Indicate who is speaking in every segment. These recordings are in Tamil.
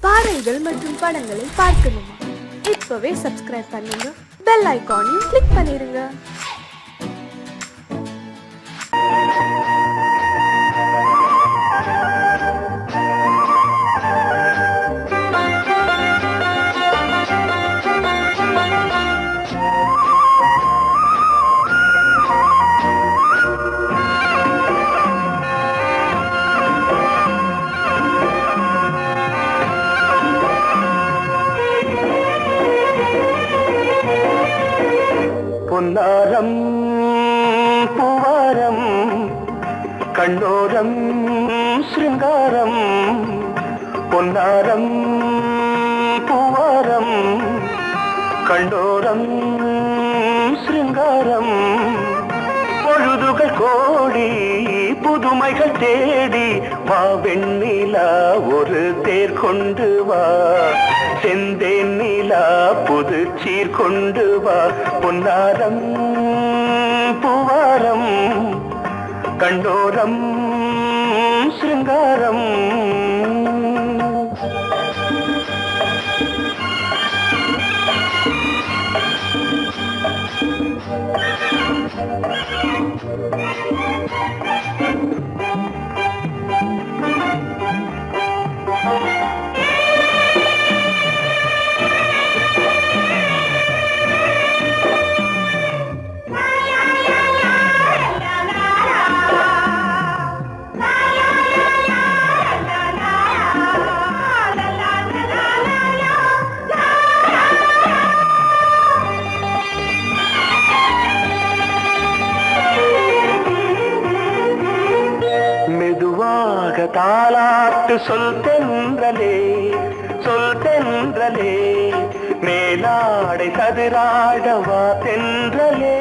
Speaker 1: பாடல்கள் மற்றும் படங்களை பார்க்கணுமா? இப்பவே சப்ஸ்கிரைப் பண்ணுங்க, பெல் ஐகானையும் கிளிக் பண்ணிருங்க.
Speaker 2: பொன்னாரம் பூவாரம் கண்ணோரம் சிருங்காரம், பொன்னாரம் பூவாரம் கண்ணோரம் சிருங்காரம், பொழுதுகள் கோடி புதுமைகள் தேடி வா வெண்ணிலா ஒரு தேர் கொண்டு வா, செந்தேன் நிலா புது சீர் கொண்டு வா, பொன்னாரம் பூவாரம் கண்டோரம் சிருங்காரம். தாலாட்டு சொல் தென்றலே, சொல் தென்றலே, மேலாடை சதுராட வா தென்றலே,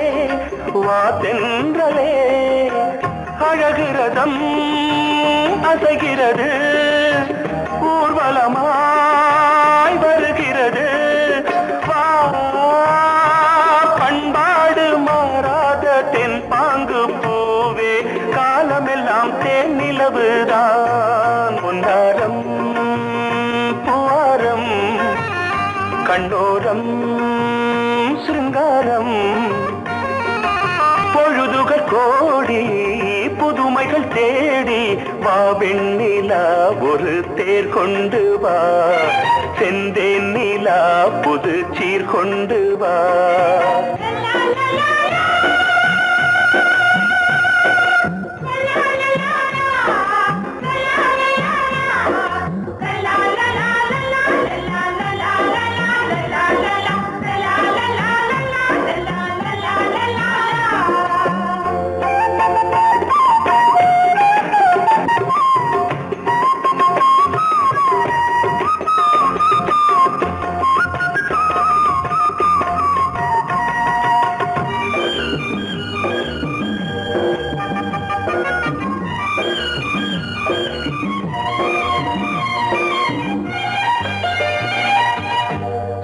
Speaker 2: வா தென்றலே, அழகிறதம் அசைகிறது ஊர்வலமாய் வருகிறது, வா பண்பாடு மாறாத தென் பாங்கு பூவே, காலமெல்லாம் தேன் நிலவுதான், பொன்னாரம் பூவாரம் கண்ணோரம் சிருங்காரம், பொழுதுகள் கோடி புதுமைகள் தேடி வா வெண்ணிலா ஒரு தேர் கொண்டு வா, செந்தேன் நிலா புது சீர் கொண்டு வா.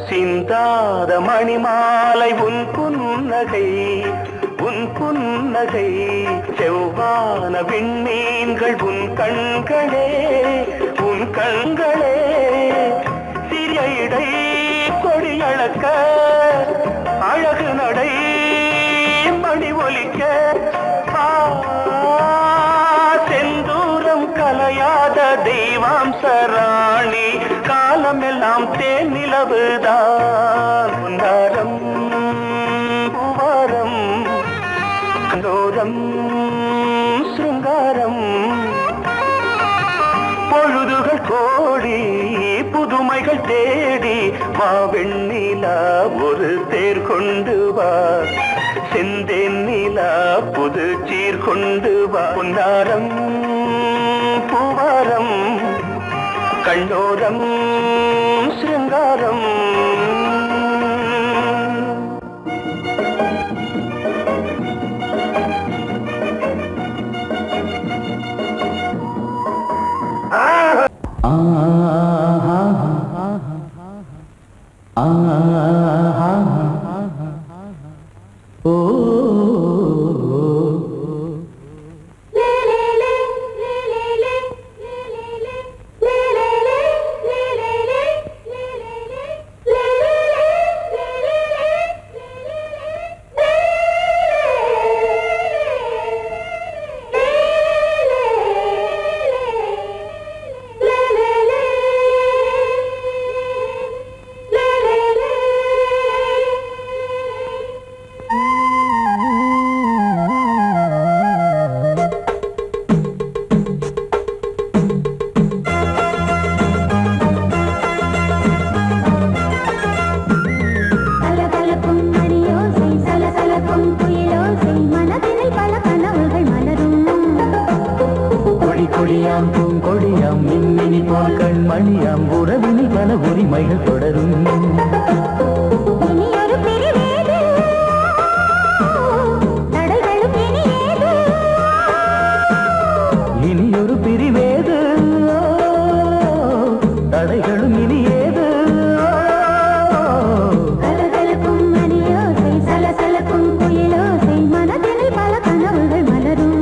Speaker 2: சிந்தாத மணிமாலை உன் புன்னகை, உன் புன்னகை, செவ்வான விண்மீன்கள் உன் கண்களே, உன் கண்களே, சிறிய இடை கொடியளக்க அழகு நடை மணி ஒலிக்க, செந்தூரம் கலையாத தெய்வாம்சராணி, காலமெல்லாம் தேன் நிலவுதான், பொன்னாரம் பூவாரம் கண்டோரம் சிருங்காரம், பொழுதுகள் கோடி புதுமைகள் தேடி வா வெண்ணிலா ஒரு தேர் கொண்டு வா, செந்தேன் நிலா புது சீர் கொண்டு வா, பொன்னாரம் பூவாரம் கண்டோரம் சிருங்காரம். உறவினில் பல உரிமைகள் தொடரும்.
Speaker 3: இனியொரு பிரிவேது தடைகளும் இனியேது.
Speaker 2: இனியொரு பிரிவேது தடைகளும் இனியேது.
Speaker 3: கலகலக்கும் மணியோசை சலசலக்கும் குயிலோசை மனதினில் பல கனவுகள் மலரும்.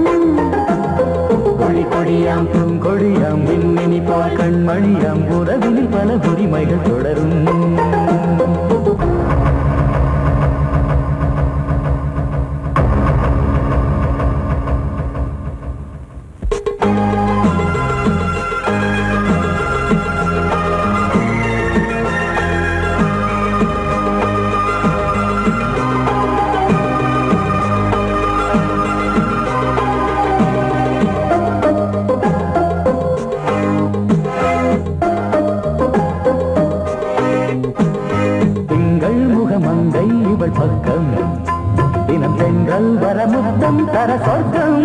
Speaker 2: கொடி கொடியாம் பூங்கொடியாம் மின்மினி போல் கண்மணியாம் உறவினில் பல உரிமைகள் தொடரும். முகமங்கை இவள் பக்கம் தினம் சென்றல் வரமுத்தம் தர சொர்க்கம்.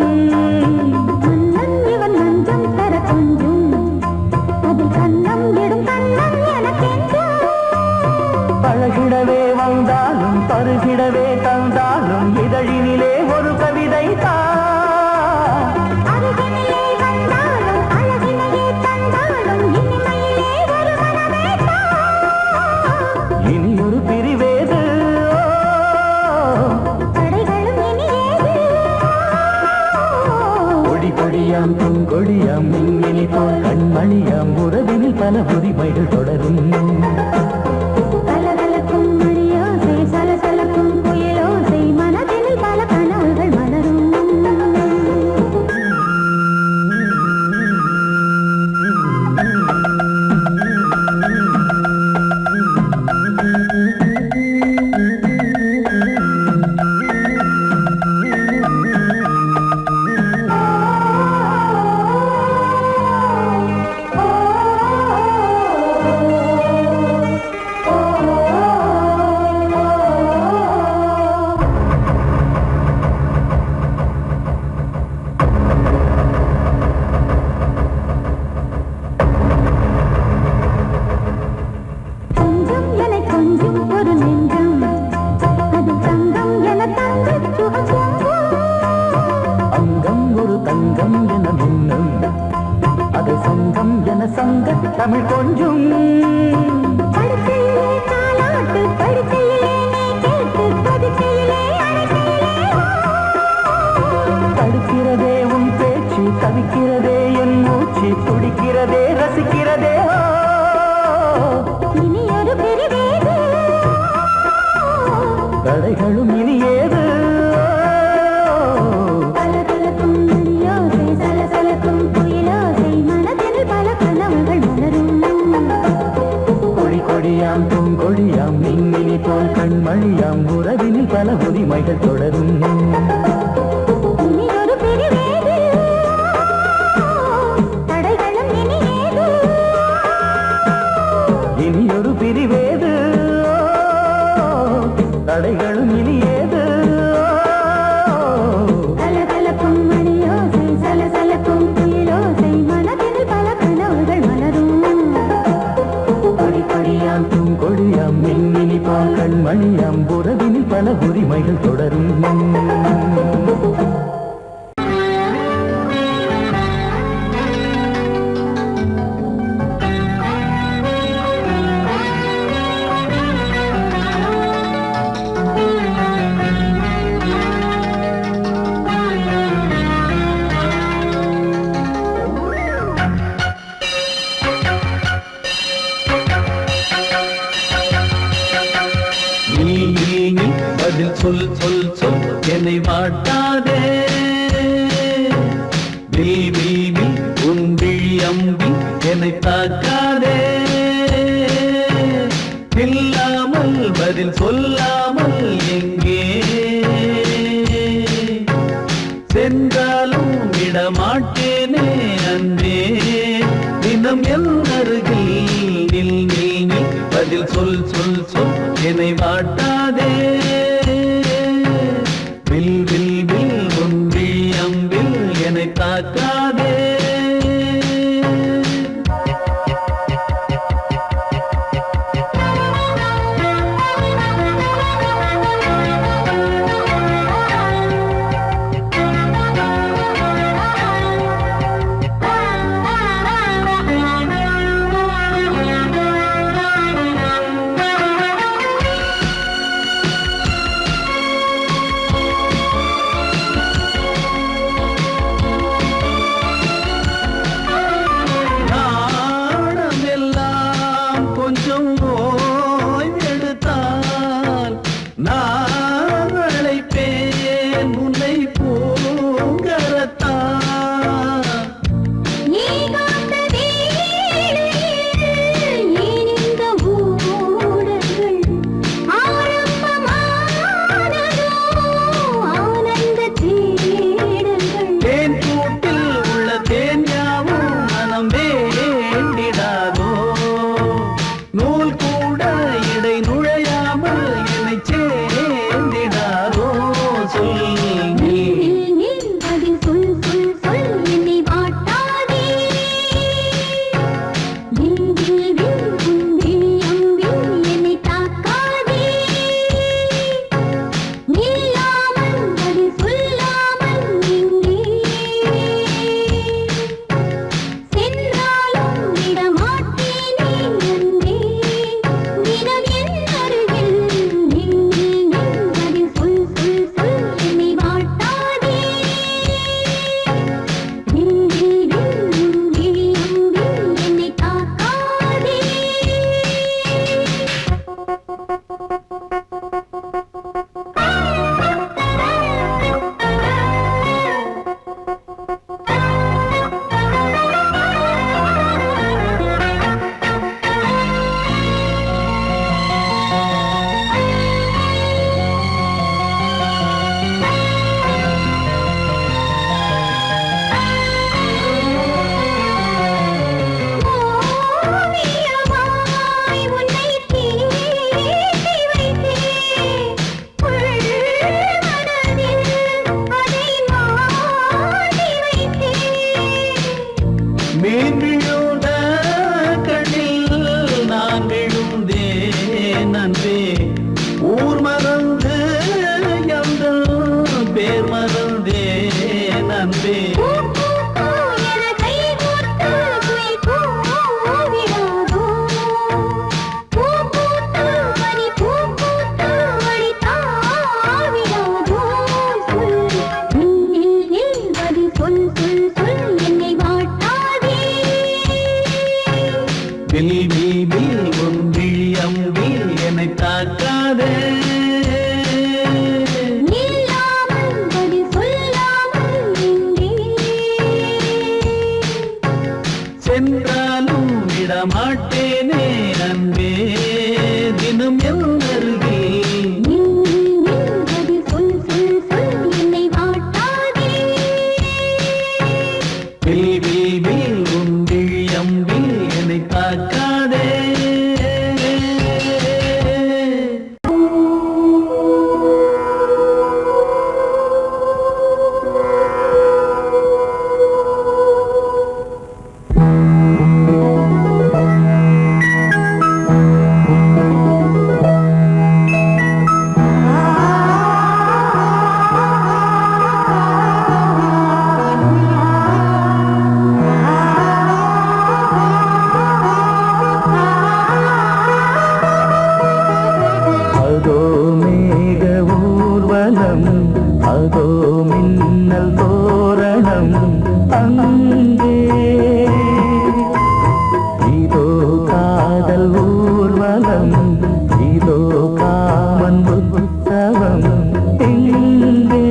Speaker 3: மன்னன் இவன் மஞ்சம் தர கொஞ்சும் அதில் கண்ணம் இடும் கண்ணம் எனக்கென்றும்.
Speaker 2: பழகிடவே வந்தாலும் பருகிடவே தந்தாலும் இதழினிலே ஒரு கவிதை
Speaker 3: அருகினிலே வந்தாலும் அழகினையே தந்தாலும் இனிமையிலே ஒரு மனமே
Speaker 2: இனியொரு பிரிவேது
Speaker 3: தடைகளும் இனியேது.
Speaker 2: கொடி கொடியாம் பூங்கொடியாம் மின்மினி போல் கண்மணியாம் உறவினில் பல உரிமைகள் தொடரும்.
Speaker 3: கலகலக்கும் மணியோசை சலசலக்கும் குயிலோசை மனதினில் பல கனவுகள் மலரும். கொஞ்சம் என கொஞ்சம் ஒரு நெஞ்சம் அது தங்கம் என தங்கச் சுகம்.
Speaker 2: அங்கம் ஒரு தங்கம் என மின்னும் அது சங்கம் என சங்க தமிழ் கொஞ்சும்.
Speaker 3: படுக்கையிலே தாலாட்டு படுக்கையிலே நீ கேட்டு படுக்கையிலே அழைக்கையிலே
Speaker 2: தடுக்கிறதே உன் பேச்சு தவிக்கிறதே என் மூச்சு துடிக்கிறதே ரசிக்கிறதே.
Speaker 3: இனியொரு பிரிவேது
Speaker 2: தடைகளும் இனியேது.
Speaker 3: கலகலக்கும் மணியோசை சலசலக்கும் குயிலோசை மனதினில் பல கனவுகள் மலரும்.
Speaker 2: கொடி கொடியாம் பூங்கொடியாம் மின்மினி போல் கண்மணியாம் உறவினில் பல உரிமைகள் தொடரும்.
Speaker 3: இனியொரு பிரிவேது தடைகளும் இனியேது.
Speaker 2: இனியொரு பிரிவேது தடைகளும் இனியேது.
Speaker 3: கலகலக்கும் மணியோசை சலசலக்கும் குயிலோசை மனதினில் பல கனவுகள் மலரும்.
Speaker 2: கொடி கொடியாம் பூங்கொடியாம் மின்மினி போல் கண்மணியாம் உறவினில் பல உரிமைகள் தொடரும்.
Speaker 4: நீ பதில் சொல் சொல் சொல் என்னை வாட்டாதே. நீ உன் விழி அம்பி என்னை தாக்காதே. இல்லாமல் பதில் சொல்லாமல் எங்கே சென்றாலும் விடமாட்டேனே அன்பே. தினம் என் அருகில் நில் நில் நில் பதில் சொல் சொல் சொல் என்னை வாட்டாதே. வில் வில் வில் உன் விழி அம்பில் என்னை தாக்காதே. அன்பே தினம் என் அருகில்
Speaker 3: நின்றது சொல் சொல் சொல் என்னை வாட்டாதே
Speaker 4: வில் வில் வில் உன் விழி அம்பில் என்னை தாக்காதே
Speaker 2: அதோ மேக ஊர்வலம் அதோ மின்னல் தோரணம் அங்கே இதோ காதல் ஊர்வலம் இதோ காமன் உற்சவம் இங்கே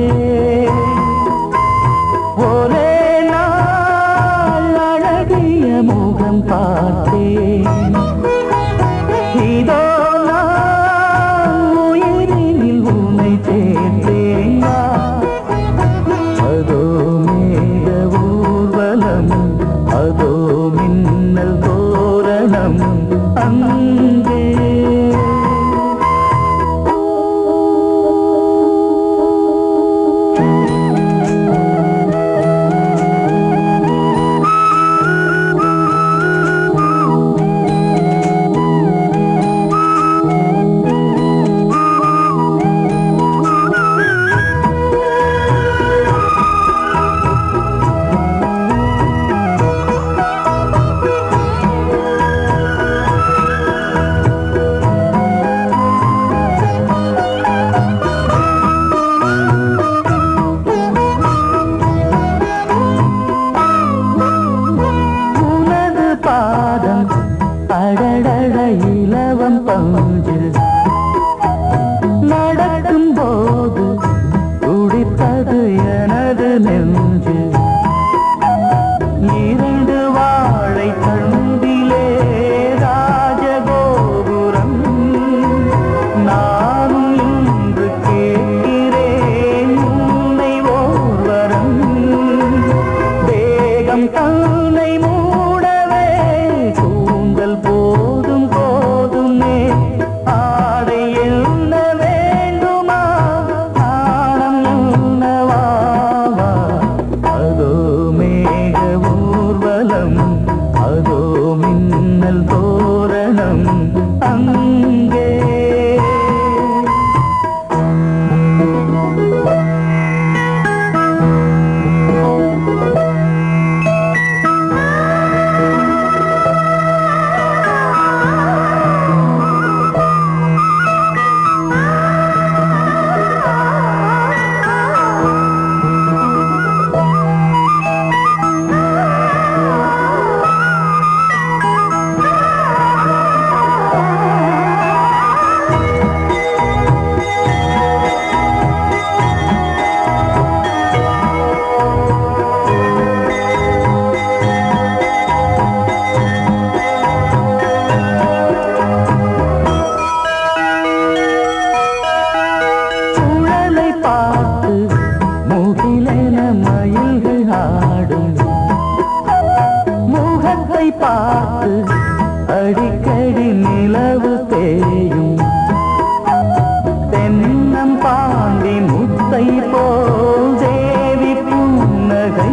Speaker 2: ஒரே நாள் அழகிய முகம் பார்த்தேன் இதோ அதோ மேக ஊர்வலம் அதோ மின்னல் தோரணம் அங்கே பாதம் அடடட இலவம் பஞ்சு நடக்கும் போது துடித்தது எனது நெஞ்சு இரண்டு வாழை தண்டிலே ராஜகோபுரம் நானும் இன்று கேட்கிறேன் உன்னை ஓர்வரம் தேகம் தன்னை போதும் போதுமே ஆடை என்ன வேண்டுமா ஆடம் என்னவா அதோ மேக ஊர்வலம் அதோ மின்னல் தோரணம் அங்கே பார்த்து அடிக்கடி நிலவு தேயும் தென்னம் பாண்டி முத்தை போல் தேவி புன்னகை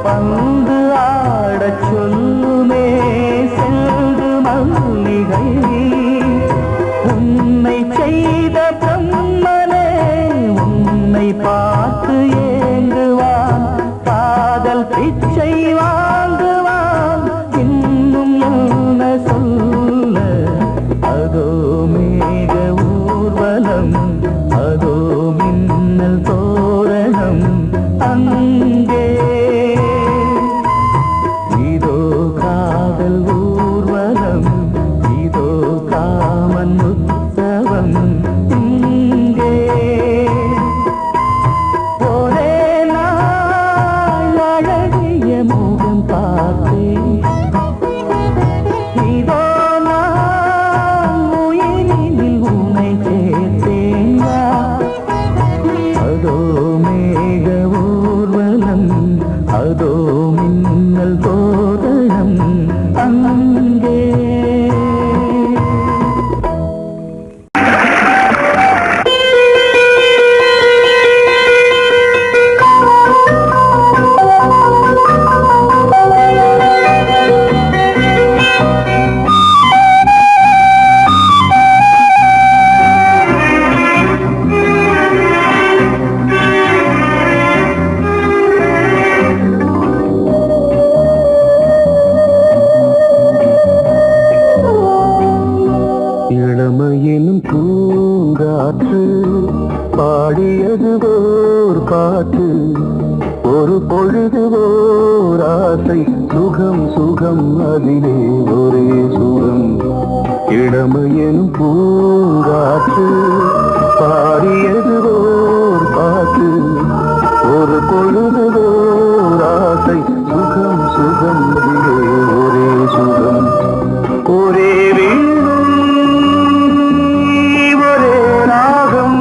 Speaker 2: பந்து ஆடச் சொல்லுமே செல்து மல்லிகை உன்னை செய்த பிரம்மனே உன்னை பார்த்து ஏங்குவான் காதல் பிச்சை வாங்குவான் இன்னும் என்ன சொல்ல காற்று பாடியது ஓர் பாட்டு ஒரு பொழுது ஓர் ஆசை சுகம் சுகம் அதிலே ஒரே சுகம் இளமையெனும் பூங்காற்று பாடியது ஓர் பாட்டு ஒரு பொழுது ஓர் ஆசை சுகம் சுகம் அதிலே ஒரே சுகம் ஒரே வீணை ஒரே ராகம்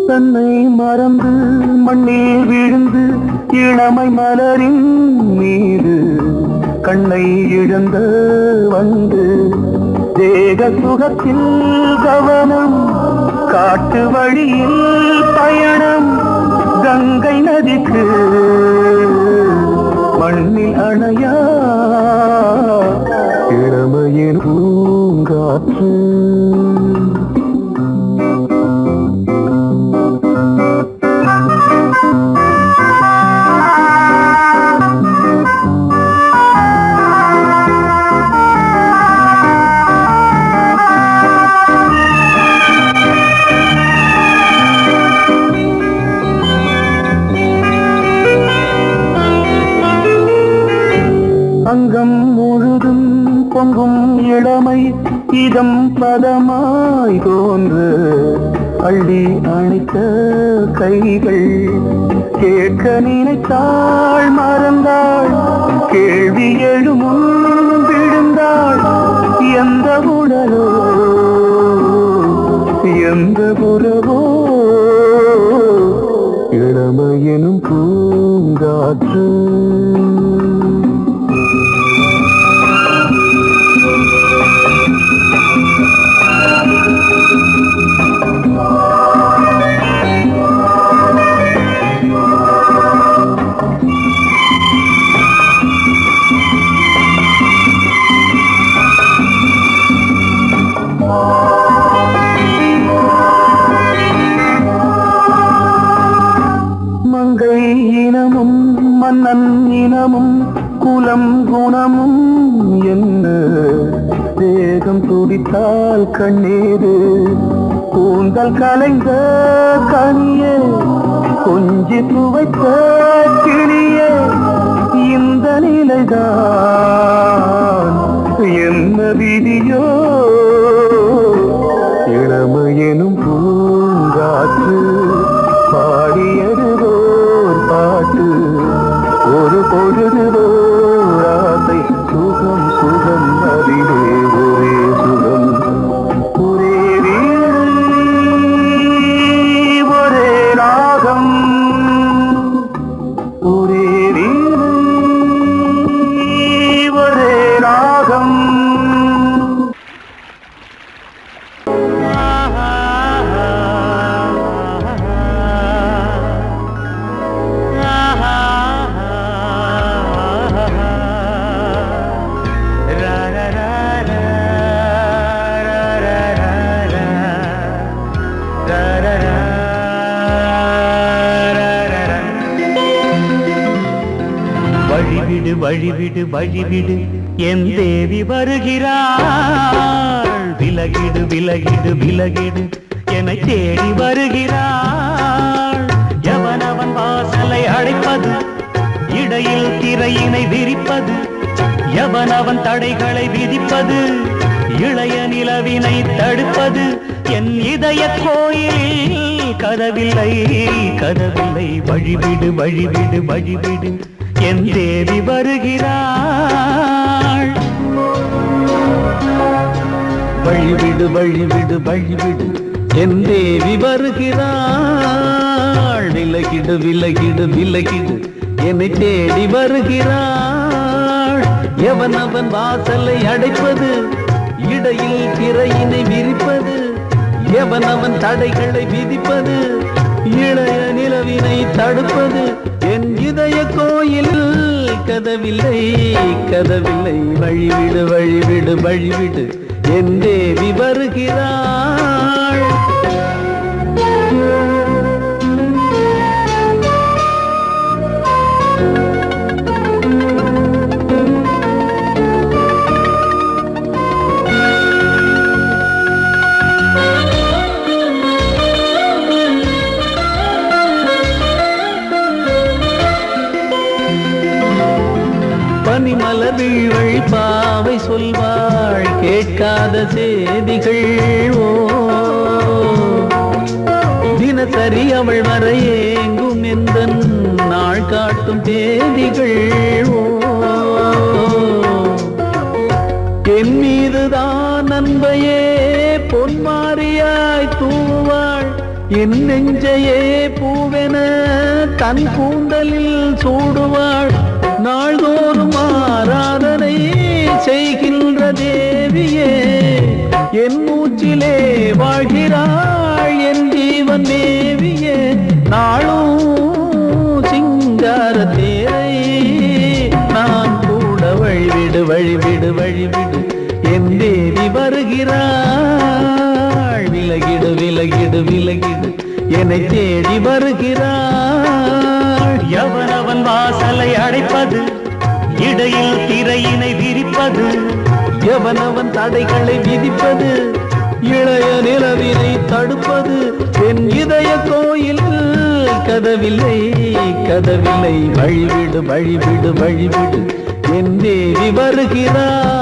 Speaker 2: தன்னை மறந்து மண்ணில் விழுந்து இளமை மலரின் மீது கண்ணை இழந்த வந்து தேக சுகத்தில் கவனம் காட்டு வழியில் பயணம் கங்கை நதிக்கு மண்ணில் அணையா இளமையின் பூங்காற்று அங்கம் முழுதும் பொங்கும் இளமை இதம் பதமாய் தோன்று அள்ளி அணைத்த கைகள் கேட்க நினைத்தாள் மறந்தாள் கேள்வி எழுமுன் விழுந்தாள் எந்த உடலோ எந்த புறவோ இளமையெனும் பூங்காற்று மங்கை இனமும் மன்னன் இனமும் குலம் குணமும் என்ன தேகம் துடித்தால் கண்ணீரு கூந்தல் கலைந்த கனியே கொஞ்சி துவைத்த கிளியே இந்த நிலைதான் என்ன விதியோ இளமையெனும் பூங்காற்று பாடியது ஓர் பாட்டு ஒரு பொழுது ஓர் ஆசை சுகம் சுகம் அதிலே ஒரே சுகம் ஒரே வீணை ஒரே ராகம் ஒரே வீணை ஒரே ராகம்
Speaker 5: வழிவிடு வழிவிடு வழிவிடு என் தேவி வருகிறாள் விலகிடு விலகிடு விலகிடு என்னை தேடி வருகிறாள் எவனவன் வாசலை அடைப்பது இடையில் திரையினை விரிப்பது எவனவன் தடைகளை விதிப்பது இளைய நிலவினை தடுப்பது என் இதய கோயிலில் கதவில்லை கதவில்லை வழிவிடு வழிவிடு வழிவிடு என் தேவி வருகிறாள்
Speaker 4: வழிவிடு வழிவிடு வழிவிடு என் தேவி வருகிறாள் விலகிடு விலகிடு விலகிடு என்னை தேடி வருகிறாள். எவன் அவன் வாசலை அடைப்பது, இடையில் திரையினை விரிப்பது, எவன் அவன் தடைகளை விதிப்பது, இளைய நிலவினை தடுப்பது. என் இதய கோயில் கதவில்லை கதவில்லை, வழிவிடு வழிவிடு வழிவிடு, என் தேவி வருகிறாள். பனிமலர் வீழ்வழி பாவை சொல்வாள் கேட்காத செய்திகள். ஓ தினசரி அவள் வர ஏங்கும் எந்த நாள் காட்டும் தேதிகள். ஓ என் மீதுதான் அன்பையே பொன்மாரியாய் தூவாள். என் நெஞ்சையே பூவென தன் கூந்தலில் சூடுவாள். நாள்தோறும் ஆராதனை செய்கின்ற தேவியே, என் மூச்சிலே வாழ்கிறாள் என் ஜீவன் தேவியே. நாளும் சிங்கார தேரை நான் கூட வழிவிடு வழிவிடு வழிவிடு, என் தேவி வருகிறாள். விலகிடு விலகிடு விலகிடு, என்னை தேடி வருகிறாள்.
Speaker 5: எவனவன் வாசலை அடைப்பது, இடையில் திரையினை விரிப்பது,
Speaker 4: எவனவன் தடைகளை விதிப்பது, இளைய நிலவினை தடுப்பது. என் இதய கோயில் கதவில்லை கதவில்லை, வழிவிடு வழிவிடு வழிவிடு, என் தேவி வருகிறாள்.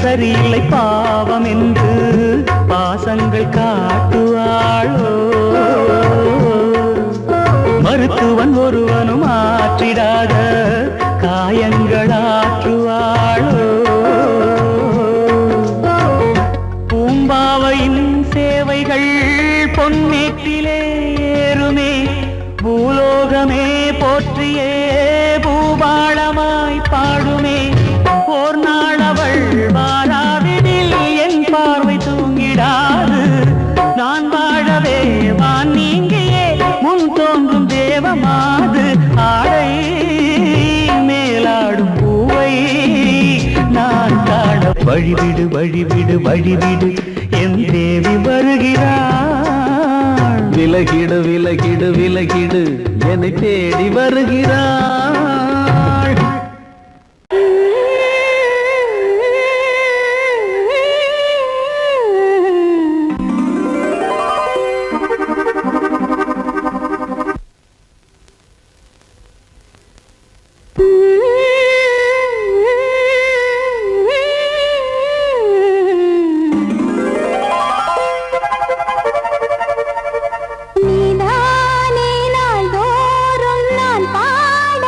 Speaker 5: சரியில்லை பாவம் என்று பாசங்கள் காட்டுவாளோ. மருத்துவன் ஒருவனும் ஆற்றிடாத காயங்களாற்றுவாளோ. பூம்பாவையின் சேவைகள் பொன்னேற்றிலே ஏறுமே, பூலோகமே போற்றியே பூபாளமாய் பாடுமே. ஓர் நாள் அவள் வாராவிடில் என் பார்வை தூங்கிடாது. நான் வாழவே வான் நீங்கியே முன் தோன்றும் தேவமாது. ஆடை மேலாடும் பூவை நான் காண வழிவிடு வழிவிடு வழிவிடு, என் தேவி வருகிறாள்.
Speaker 4: விலகிடு விலகிடு விலகிடு, என்னை தேடி வருகிறாள்.
Speaker 3: நீதானே நாள்தோறும் நான் பாட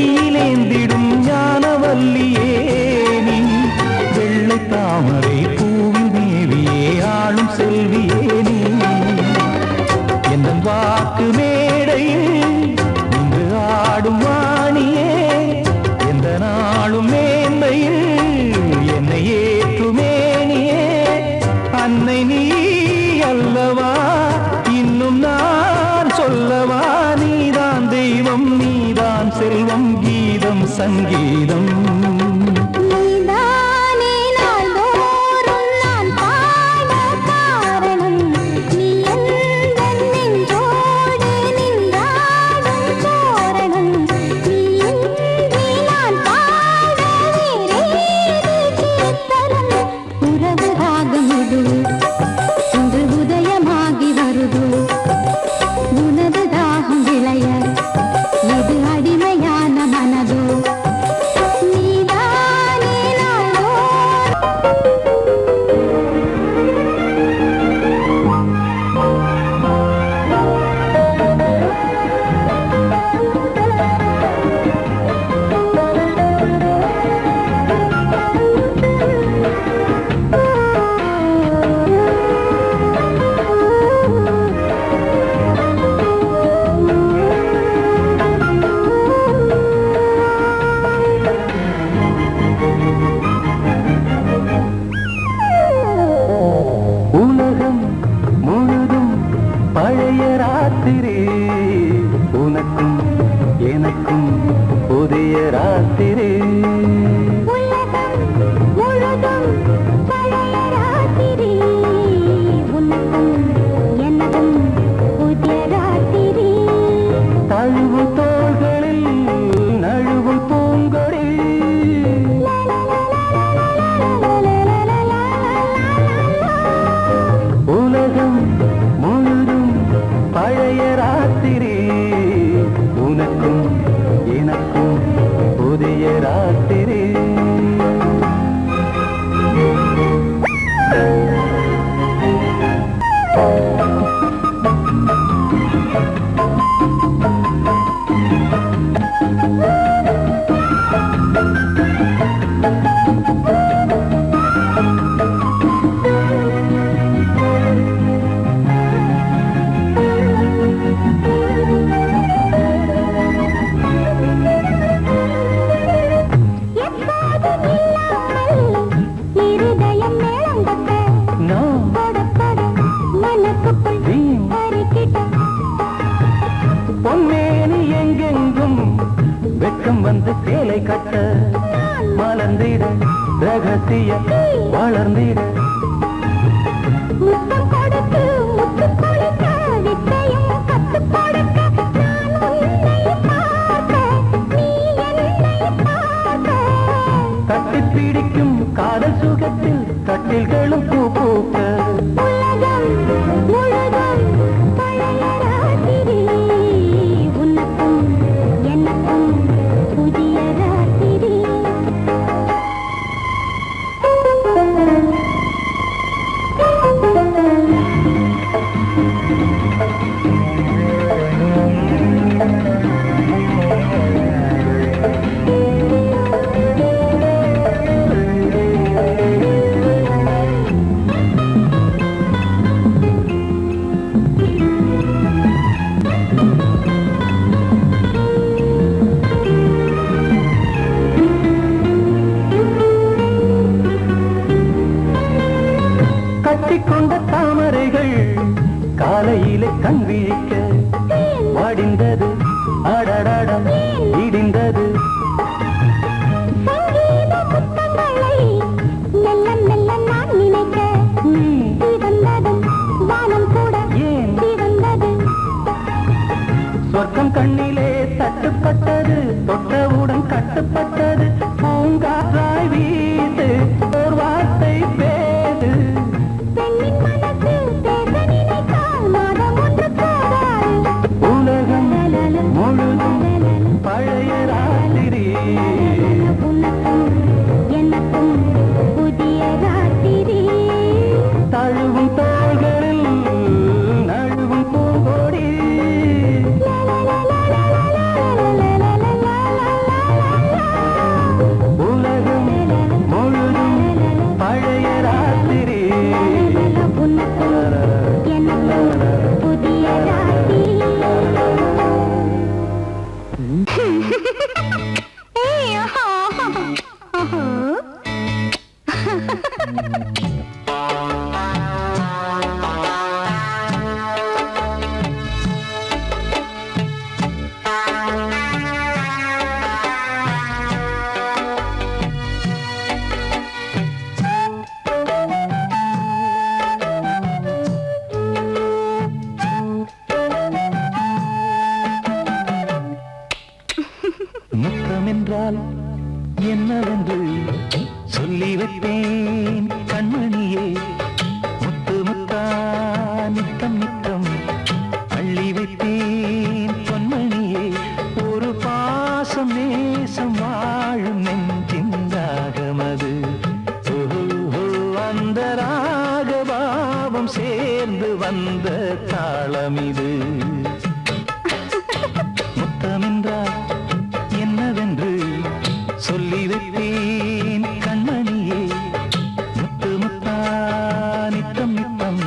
Speaker 5: கையிலேந்திடும் ஞானவல்லியே நீ வெள்ளை தாமரை பூவி தேவியே ஆளும் செல்வியே நீ என் வாக்கு மேடையில் இன்று ஆடும் வாணியே எந்த நாளும் மேன்மையில் என்னை ஏற்றுமேனியே அன்னை நீ அல்லவா இன்னும் நான் சொல்லவா நீதான் தெய்வம் நீதான் செல்வம் கீதம் சங்கீதம்
Speaker 3: நீதானே நாள்தோறும் நான் பாட காரணம் நீ எந்தன் நெஞ்சோடு நின்றாடும் தோரணம் நீ இன்றி நான் பாட வேறேது கீர்த்தனம் உறவு ராகம் இது இன்று உதயமாகி வருது உனது தாகம் விளைய இது அடிமையான மனதோ நீதானே
Speaker 2: உலகம் முழுதும் பழைய ராத்திரி உனக்கும் எனக்கும் புதிய ராத்திரி
Speaker 3: உலகம் முழுதும் பழைய ராத்திரி உனக்கும் எனக்கும் புதிய ராத்திரி
Speaker 2: தழுவு தோள்களில் நழுவு பூங்கொடி உலகம் முழுதும் பழைய ராத்திரி உனக்கும் எனக்கும் புதிய ராத்திரி
Speaker 3: எப்போதும் இல்லாமல் இருதயம் மேளங்கட்ட
Speaker 2: நான்
Speaker 3: படப்பட மனக்குள்
Speaker 2: வீண்
Speaker 3: அரிக்கிட்ட
Speaker 2: பொன்னேனி எங்கெங்கும் வெட்கம் வந்து சேலை கட்ட மலர்ந்திட ரகசிய வளர்ந்திட
Speaker 3: முத்தம் கொடுத்து முத்து கொடுக்க வித்தையும் கத்து கொடுக்க நான் உன்னை பார்க்க நீ என்னை பார்க்க
Speaker 2: தட்டி பிடிக்கும் காதல் சுகத்தில் கட்டில்களும் பூ பூக்க
Speaker 3: உலகம் முழுதும் பழைய ராத்திரி உனக்கும் எனக்கும் புதிய ராத்திரி
Speaker 2: கட்டிக்கொண்ட தாமரைகள் காலையிலே கண் விழிக்க வாடிந்தது அடடடம் இடிந்தது
Speaker 3: சங்கீத முத்தங்களை மெல்ல மெல்ல நான் நினைக்க
Speaker 2: நீ
Speaker 3: சிவந்ததும் வானம் கூட
Speaker 2: ஏன்
Speaker 3: சிவந்தது
Speaker 2: சொர்க்கம் கண்ணிலே தட்டுப்பட்டது தொட்டவுடன் கட்டுப்பட்டது பூங்காற்றாய் வீசு ஓர் வார்த்தை பேசு
Speaker 3: பெண்ணின் மனசு பேச நினைத்தால் மாதம் ஒன்று போதாது
Speaker 2: உலகம் முழுதும் பழைய ராத்திரி
Speaker 3: உனக்கும் எனக்கும் புதிய ராத்திரி
Speaker 2: தழுவும் தோள்களில் நழுவும் பூங்கொடி
Speaker 3: லா லா லா லா லா லா லா லா லா லா லா லா ஏய், ஆஹா, ஆஹா.
Speaker 5: முத்தம் என்றால் என்னவென்று சொல்லி வைப்பேன் கண்மணியே. முத்து முத்தா நித்தம் நித்தம் அள்ளி வைப்பேன் பொன்மணியே. ஒரு பாசம் நேசம் வாழும் நெஞ்சின் ராகமது. அந்த ராகபாவம் சேர்ந்து வந்த தாளமிது. முத்தமென்றால் என்னவென்று சொல்லி வைப்பேன் கண்மணியே. முத்து முத்தா நித்தம் நித்தம்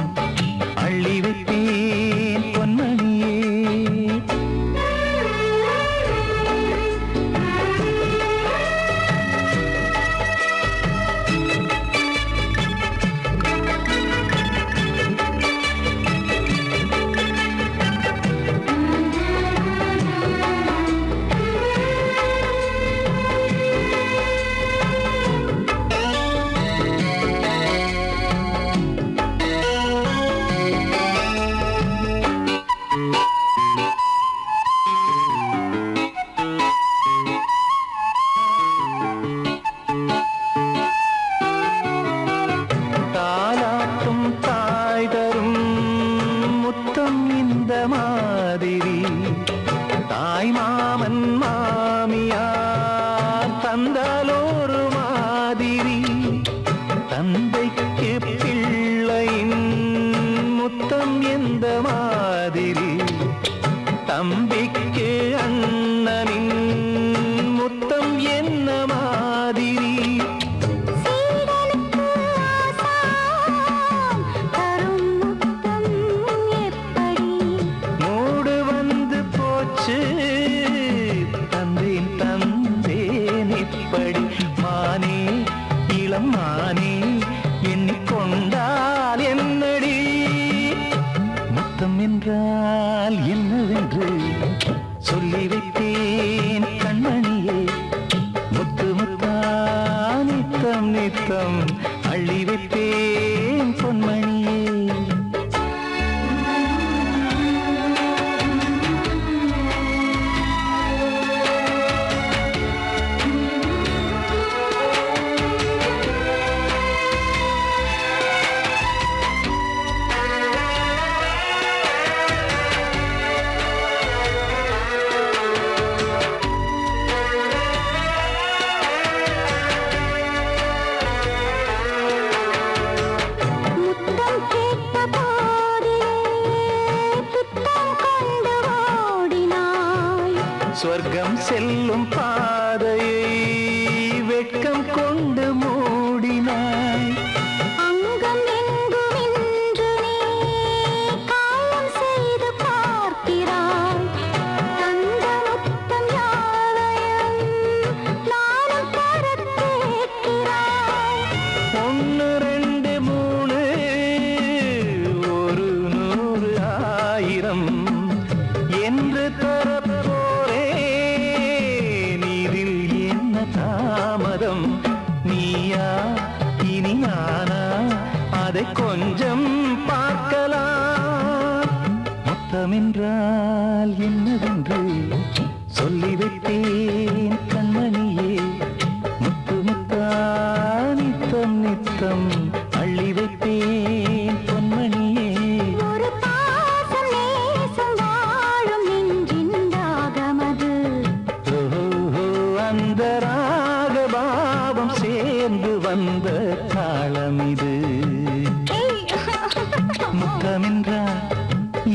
Speaker 5: அள்ளி வைப்பேன் பொன்மணியே. தாலாட்டும் தாய் தரும் முத்தம் இந்த மாதிரி. தாய் மாமன் மாமியார் தந்தாலோரு மாதிரி. தந்தைக்கு பிள்ளையின் முத்தம் எந்த மாதிரி. தம்பிக்கு அண்ணனின் முத்தம் என்ன மாதிரி.
Speaker 3: சீடனுக்கு ஆசான் தரும் முத்தம் எப்படி?
Speaker 5: மூடு வந்து போச்சு தந்தேன் தந்தேன் இப்படி. மானே இளம் மானே எண்ணிக்கொண்டால் என்னடி. முத்தம் என்றால் என்னவென்று சொல்லி வைத்தேன் கண்மணியே. முத்து முத்தா நித்தம் நித்தம் அள்ளி வைத்தேன் பொன்மணியே.
Speaker 3: முத்தம் கேட்ட போதிலே துத்தம் கொண்டு ஓடினாய்.
Speaker 5: சொர்க்கம் செல்லும் பாதையை வெட்கம் கொண்டு மூடினாய்.
Speaker 3: அங்கம் எங்கும் இன்று நீ காயம் செய்து பார்க்கிறாய். தந்த முத்தம் யாவையும் நானும் தரக் கேட்கிறாய்.
Speaker 5: 1 2 3 ஒரு 100 1000 என்று தரப்போரேன். இதில் என்ன தாமதம்? நீயா இனி நானா அதை கொஞ்சம் பார்க்கலாம். முத்தமென்றால் என்னவென்று சொல்லி வைத்தேன் கண்மணியே. முத்து முத்தா நித்தம் நித்தம் அள்ளி வைப்பேன் பொன்மணியே.
Speaker 3: ஒரு பாசம் நேசம் வாழும் நெஞ்சின் ராகமது.
Speaker 5: ஓஹோ, அந்த ராகபாவம் சேர்ந்து வந்த தாளமிது. முத்தமென்றால்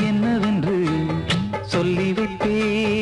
Speaker 5: என்னவென்று சொல்லி வைப்பேன்